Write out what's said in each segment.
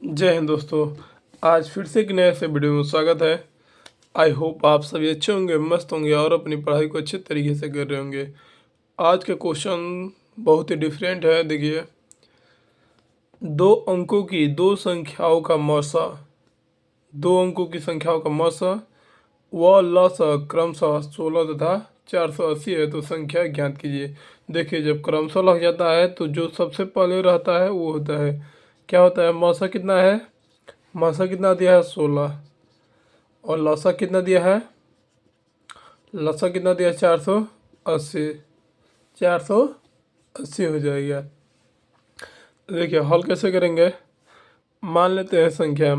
जय हिंद दोस्तों। आज फिर से एक नए से वीडियो में स्वागत है। आई होप आप सभी अच्छे होंगे, मस्त होंगे और अपनी पढ़ाई को अच्छे तरीके से कर रहे होंगे। आज का क्वेश्चन बहुत ही डिफरेंट है। देखिए, दो अंकों की दो संख्याओं का मौसा, दो अंकों की संख्याओं का मौसा व लसा क्रमशः 16 तथा 480 है, तो संख्या ज्ञात कीजिए। देखिए, जब क्रमशः लग जाता है तो जो सबसे पहले रहता है वो होता है, क्या होता है, मौसा कितना है। मौसा कितना दिया है, 16। और लसा कितना दिया है, लसा कितना दिया है, 480। 480 हो जाएगा। देखिए हल कैसे करेंगे। मान लेते हैं संख्या,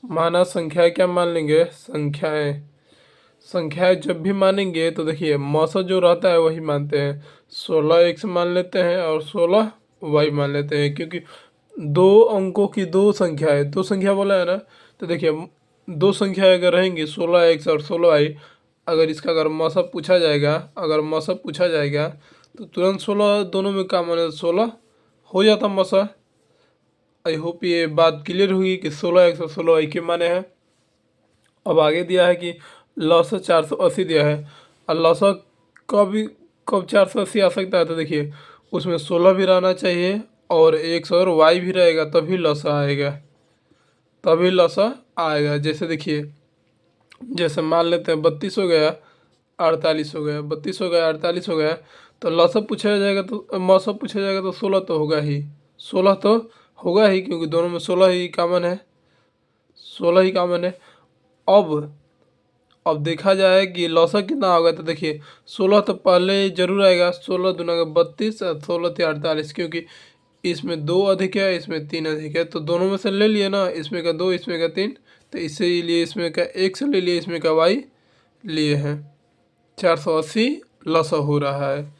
माना संख्याएं क्या मान लेंगे, संख्याएं। संख्याएं जब भी मानेंगे तो देखिए मौसा जो रहता है वही मानते हैं। 16 एक्स मान लेते हैं और 16 वाई मान लेते हैं, क्योंकि दो अंकों की दो संख्या है, दो संख्या बोला है ना। तो देखिए, दो संख्या अगर रहेंगी 16 एक्स और 16 वाई, अगर इसका अगर मौसा पूछा जाएगा, तो तुरंत 16 दोनों में काम आने 16 हो जाता मौसा। आई होप ये बात क्लियर हुई कि 16 एक्स और 16 वाई के माने हैं। अब आगे दिया है कि लौसा 480 दिया है, और लौसा कब 480 आ सकता है, तो देखिए उसमें 16 भी रहना चाहिए और एक्स और वाई भी रहेगा, तभी लौसा आएगा। जैसे देखिए, जैसे मान लेते हैं 32 हो गया, 48 हो गया, 32 हो गया, 48 हो गया, तो लौसा पूछा जाएगा तो मौसा पूछा जाएगा तो 16 तो होगा ही, 16 तो होगा ही, क्योंकि दोनों में 16 ही कॉमन है, 16 ही कॉमन है। अब देखा जाए कि लौसा कितना होगा, तो देखिए 16 तो पहले जरूर आएगा, 16 दूना का 32 और 16 थे 48, क्योंकि इसमें दो अधिक है, इसमें तीन अधिक है, तो दोनों में से ले लिए ना, इसमें का दो, इसमें का तीन, तो इसीलिए इसमें का एक से ले लिए, इसमें का वाई लिए हैं। 480 लौसा हो रहा है।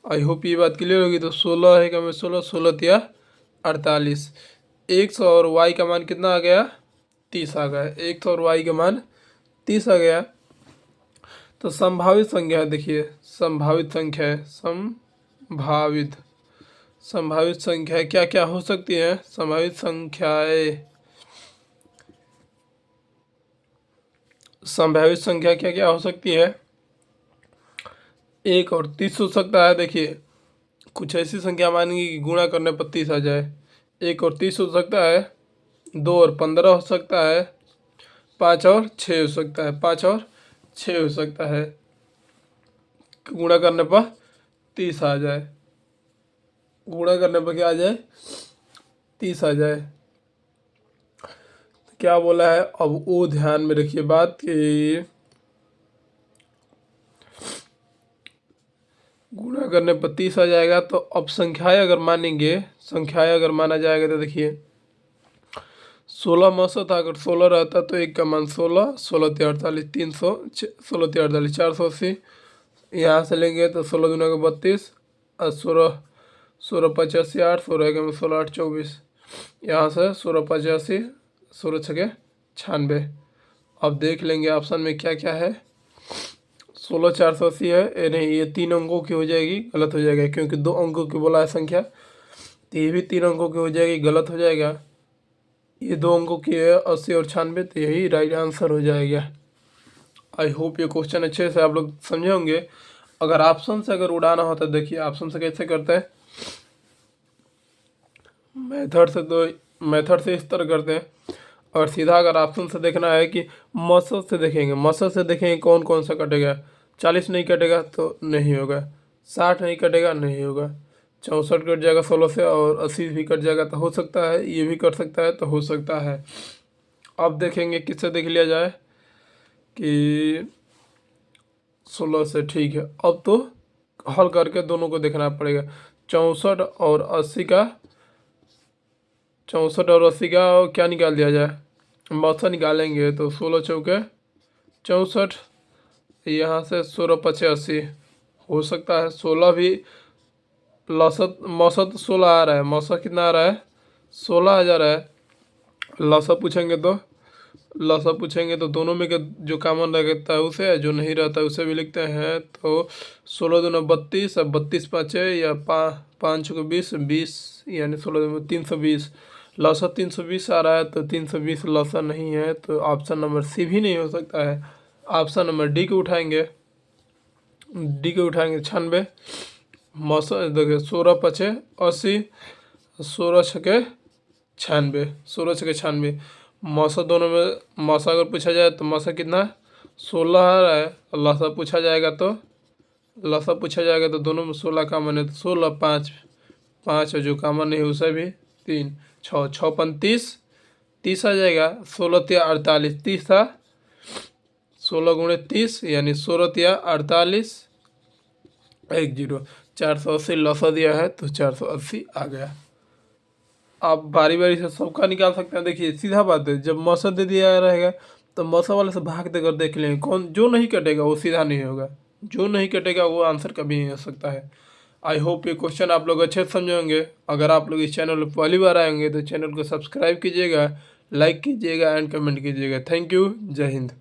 आई होप ये बात क्लियर होगी। तो 16 है का में 16, 16 तिया 48, एक्स और वाई का मान कितना आ गया, 30 आ गया। एक्स और वाई का मान 30 आ गया। तो संभावित संख्या देखिए, संभावित संख्या है, संभावित संख्या क्या क्या हो सकती है। संभावित संख्या क्या क्या हो सकती है। 1 और 30 हो सकता है। देखिए कुछ ऐसी संख्या मानेंगे कि गुणा करने पर 30 आ जाए। 1 और 30 हो सकता है। 2 और 15 हो सकता है। 5 और 6 हो सकता है। 5 और 6 हो सकता है, गुणा करने पर 30 आ जाए, गुणा करने पर क्या आ जाए, 30 आ जाए। तो क्या बोला है, अब वो ध्यान में रखिए बात कि गुणा करने पर 30 आ जाएगा। तो अब संख्याएं अगर माना जाएगा, तो देखिए 16 मौसा था, अगर 16 रहता तो एक का मान 16, 16 × 48, 300, 16 × 48 480। यहाँ से लेंगे तो 16 दूना का 32 और 16 16 85 8, 16 के में 16 8 24। यहाँ से 16 85, 16 छके 96। अब देख लेंगे ऑप्शन में क्या क्या है। 16 480 है, ये नहीं, ये 3 अंकों की हो जाएगी, गलत हो जाएगा, क्योंकि 2 अंकों की बोला है संख्या, तो ये भी 3 अंकों की हो जाएगी, गलत हो जाएगा। ये 2 अंकों की है, 80 और 96, तो यही राइट आंसर हो जाएगा। आई होप ये क्वेश्चन अच्छे से आप लोग समझे होंगे। अगर ऑप्शन से अगर उड़ाना होता है, देखिए ऑप्शन से कैसे करते हैं, मेथड से इस तरह करते हैं। और सीधा अगर ऑप्शन से देखना है कि मौसम से देखेंगे, कौन कौन सा कटेगा। 40 नहीं कटेगा तो नहीं होगा, 60 नहीं कटेगा नहीं होगा, 64 कट जाएगा 16 से, और 80 भी कट जाएगा तो हो सकता है, ये भी कट सकता है तो हो सकता है। अब देखेंगे किससे देख लिया जाए कि 16 से, ठीक है। अब तो हल करके दोनों को देखना पड़ेगा। 64 और 80 का, 64 और 80 का क्या निकाल दिया जाए, मौसा निकालेंगे तो 16 चौके 64, यहाँ से 16 पचे 80 हो सकता है। 16 भी लौसत, मौसत 16 आ रहा है, मौसा कितना आ रहा है, 16 आ जा रहा है। लौसा पूछेंगे तो लसा पूछेंगे तो दोनों में के जो कॉमन रहता है उसे, जो नहीं रहता है उसे भी लिखते हैं। तो 16 दूना 32, अब 32 पाँचे या 5 को 20, 20 यानी 16 दूना 320। लसा 320 आ रहा है तो 320 लसा नहीं है, तो ऑप्शन नंबर सी भी नहीं हो सकता है। ऑप्शन नंबर डी को उठाएंगे, 96। मौसा देखिए 16 पचे 80, 16 छके 96, 16 छके 96। मौसा दोनों में मौसा अगर पूछा जाए तो मौसा कितना है 16 आ रहा है। और लसा पूछा जाएगा तो दोनों में 16 कॉमन है, तो 16 5 5 जो कॉमन नहीं है उसे भी 3 6 6 35 30 आ जाएगा। 16 तिया 48, 30 था, 16 गुणे 30 यानी 16 तिया 48, 10। 480 लसा दिया है तो 480 आ गया। आप बारी बारी से सबका निकाल सकते हैं। देखिए सीधा बात है, जब मौसा दे दिया रहेगा तो मौसा वाले से भाग देकर देख लेंगे कौन जो नहीं कटेगा वो सीधा नहीं होगा, जो नहीं कटेगा वो आंसर कभी नहीं हो सकता है। आई होप ये क्वेश्चन आप लोग अच्छे से समझे होंगे। अगर आप लोग इस चैनल पर पहली बार आएंगे तो चैनल को सब्सक्राइब कीजिएगा, लाइक कीजिएगा एंड कमेंट कीजिएगा। थैंक यू, जय हिंद।